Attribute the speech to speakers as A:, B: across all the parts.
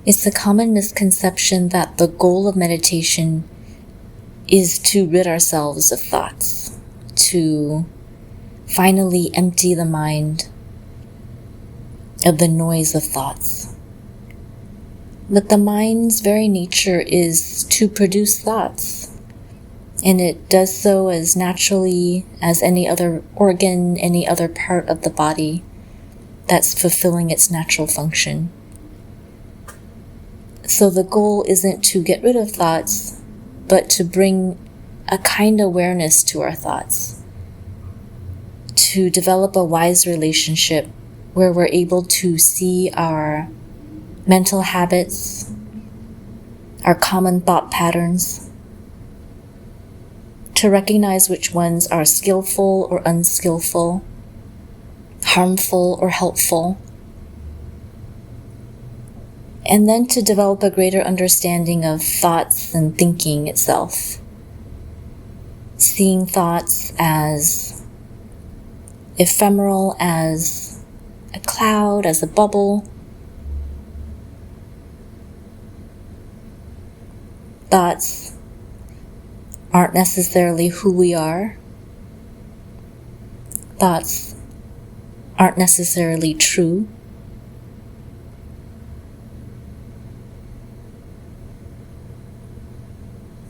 A: It's a common misconception that the goal of meditation is to rid ourselves of thoughts, to finally empty the mind of the noise of thoughts. But the mind's very nature is to produce thoughts, and it does so as naturally as any other organ, any other part of the body that's fulfilling its natural function. So the goal isn't to get rid of thoughts, but to bring a kind awareness to our thoughts, to develop a wise relationship where we're able to see our mental habits, our common thought patterns, to recognize which ones are skillful or unskillful, harmful or helpful, and then to develop a greater understanding of thoughts and thinking itself. Seeing thoughts as ephemeral, as a cloud, as a bubble. Thoughts aren't necessarily who we are. Thoughts aren't necessarily true.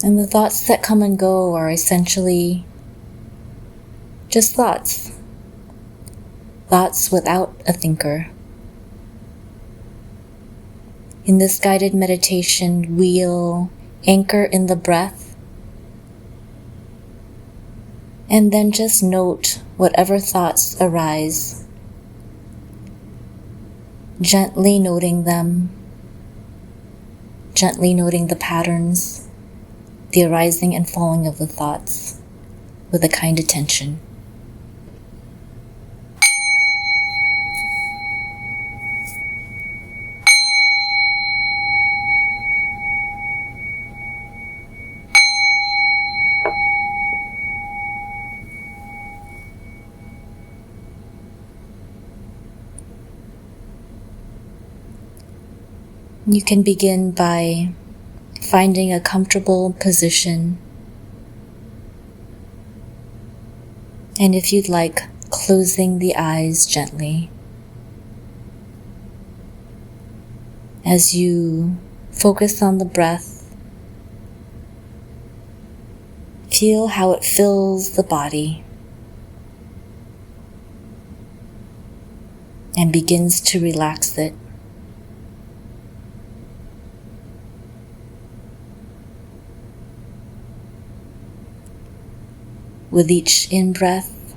A: And the thoughts that come and go are essentially just thoughts. Thoughts without a thinker. In this guided meditation, we'll anchor in the breath and then just note whatever thoughts arise, gently noting them, gently noting the patterns, the arising and falling of the thoughts with a kind attention. You can begin by finding a comfortable position, and if you'd like, closing the eyes gently. As you focus on the breath, feel how it fills the body and begins to relax it. With each in-breath,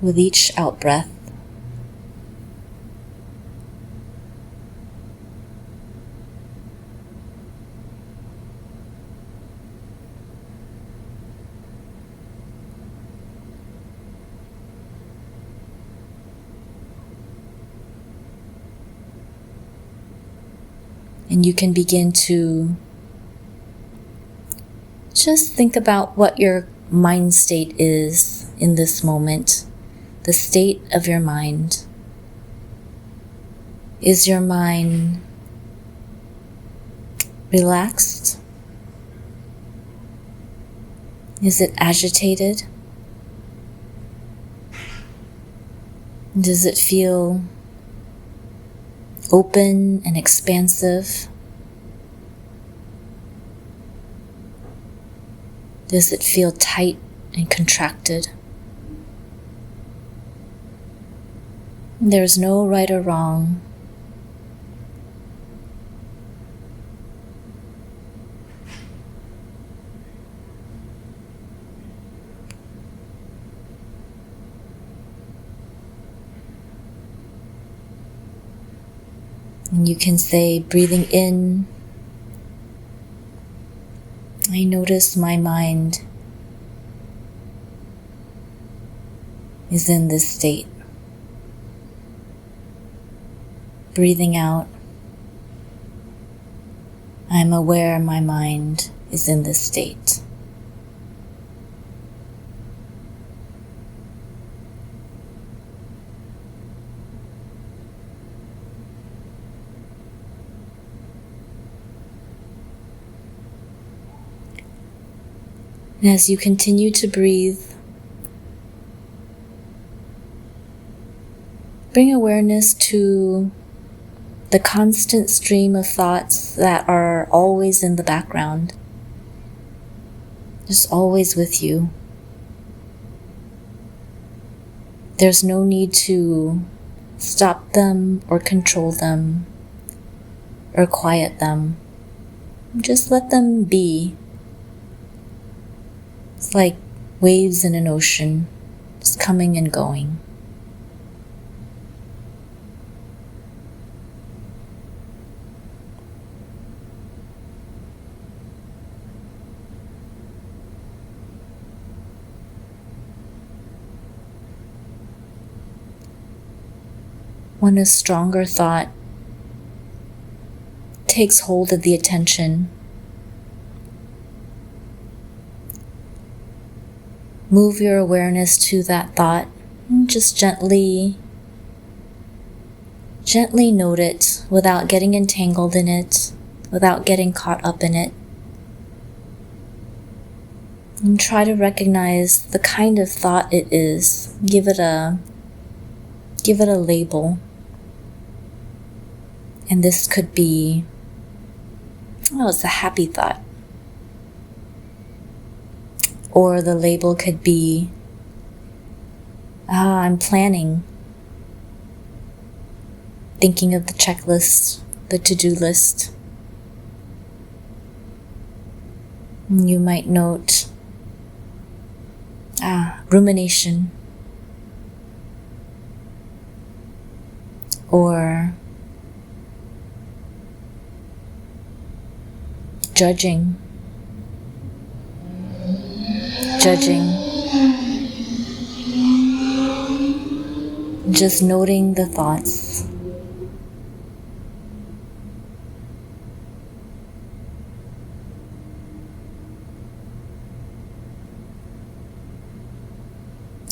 A: with each out-breath, and you can begin to just think about what your mind state is in this moment, the state of your mind. Is your mind relaxed? Is it agitated? Does it feel open and expansive? Does it feel tight and contracted? There's no right or wrong. And you can say, breathing in, I notice my mind is in this state. Breathing out, I'm aware my mind is in this state. And as you continue to breathe, bring awareness to the constant stream of thoughts that are always in the background, just always with you. There's no need to stop them or control them or quiet them. Just let them be. It's like waves in an ocean, just coming and going. When a stronger thought takes hold of the attention, move your awareness to that thought and just gently note it without getting entangled in it, without getting caught up in it. And try to recognize the kind of thought it is. Give it a label. And this could be, it's a happy thought. Or the label could be, I'm planning. Thinking of the checklist, the to-do list. And you might note, rumination. Or judging, just noting the thoughts.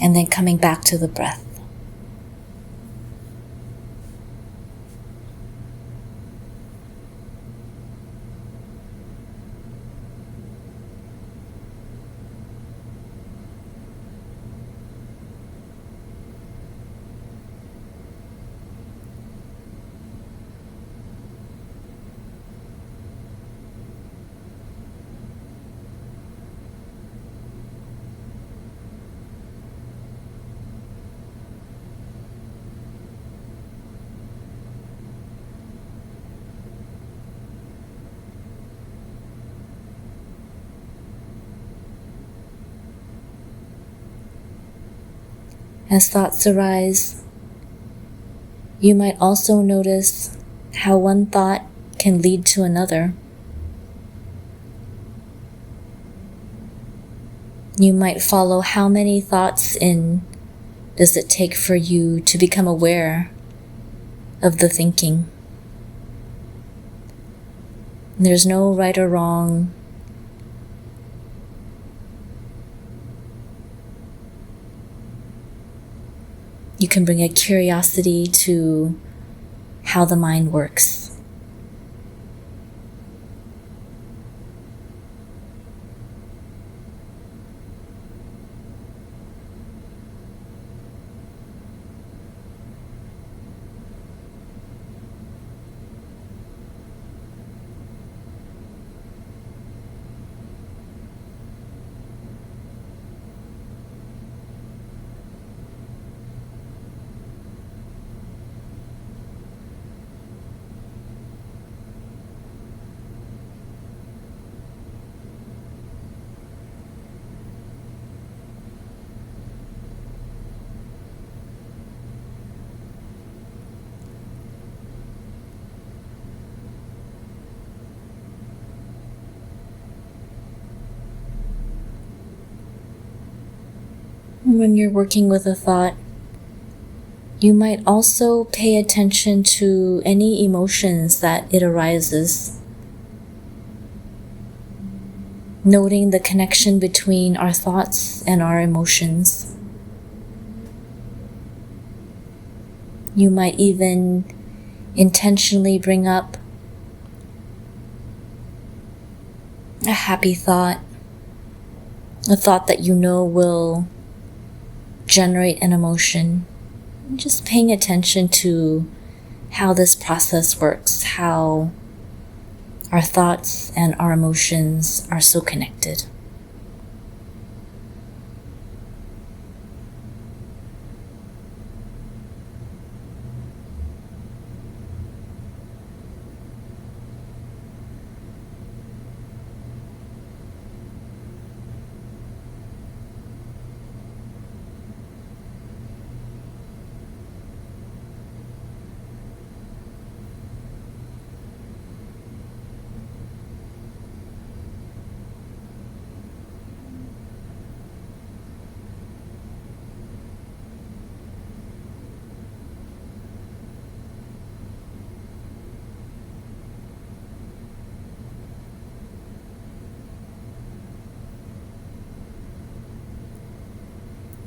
A: And then coming back to the breath. As thoughts arise, you might also notice how one thought can lead to another. You might follow how many thoughts in does it take for you to become aware of the thinking. There's no right or wrong. You can bring a curiosity to how the mind works. When you're working with a thought, you might also pay attention to any emotions that it arises, noting the connection between our thoughts and our emotions. You might even intentionally bring up a happy thought a thought that you know will generate an emotion. Just paying attention to how this process works, how our thoughts and our emotions are so connected.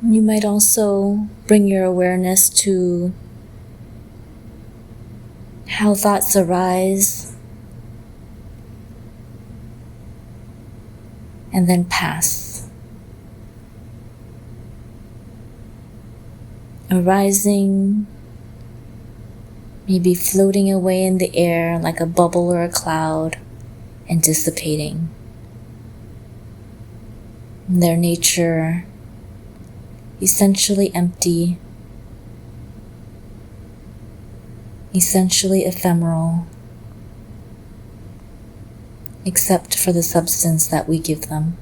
A: You might also bring your awareness to how thoughts arise and then pass. Arising, maybe floating away in the air like a bubble or a cloud, and dissipating. In their nature, essentially empty, essentially ephemeral, except for the substance that we give them.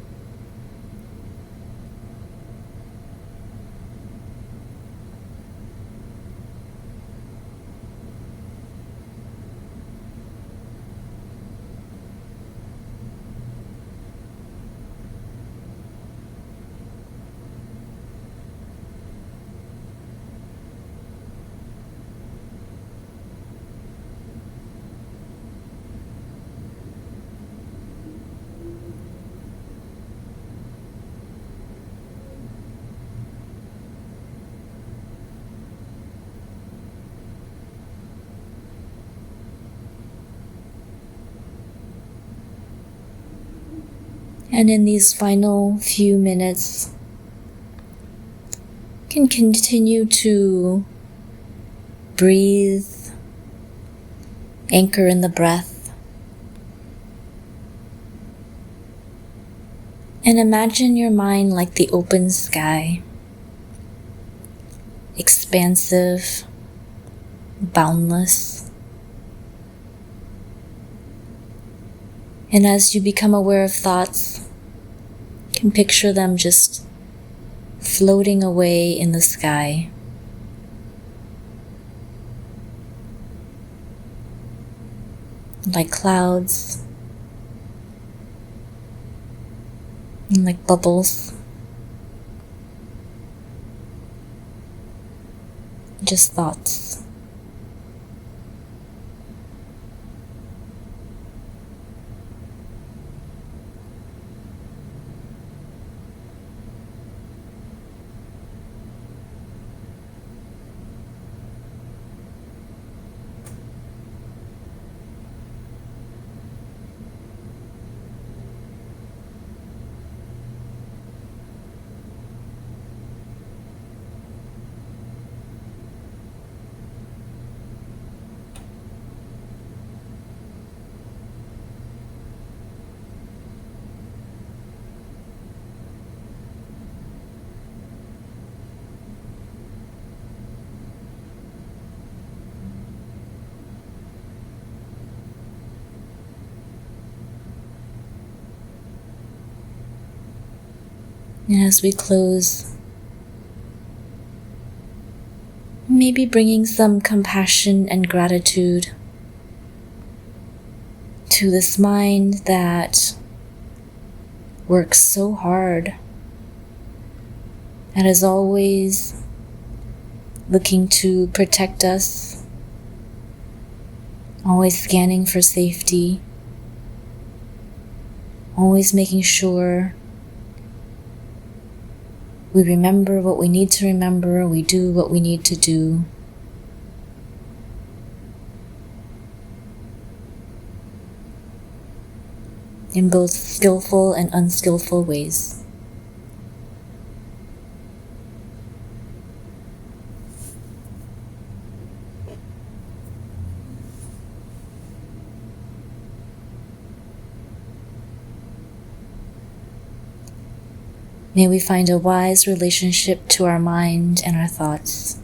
A: And in these final few minutes, can continue to breathe, anchor in the breath, and imagine your mind like the open sky, expansive, boundless. And as you become aware of thoughts, you can picture them just floating away in the sky. Like clouds, and like bubbles. Just thoughts. And as we close, maybe bringing some compassion and gratitude to this mind that works so hard and is always looking to protect us, always scanning for safety, always making sure we remember what we need to remember, we do what we need to do. In both skillful and unskillful ways. May we find a wise relationship to our mind and our thoughts.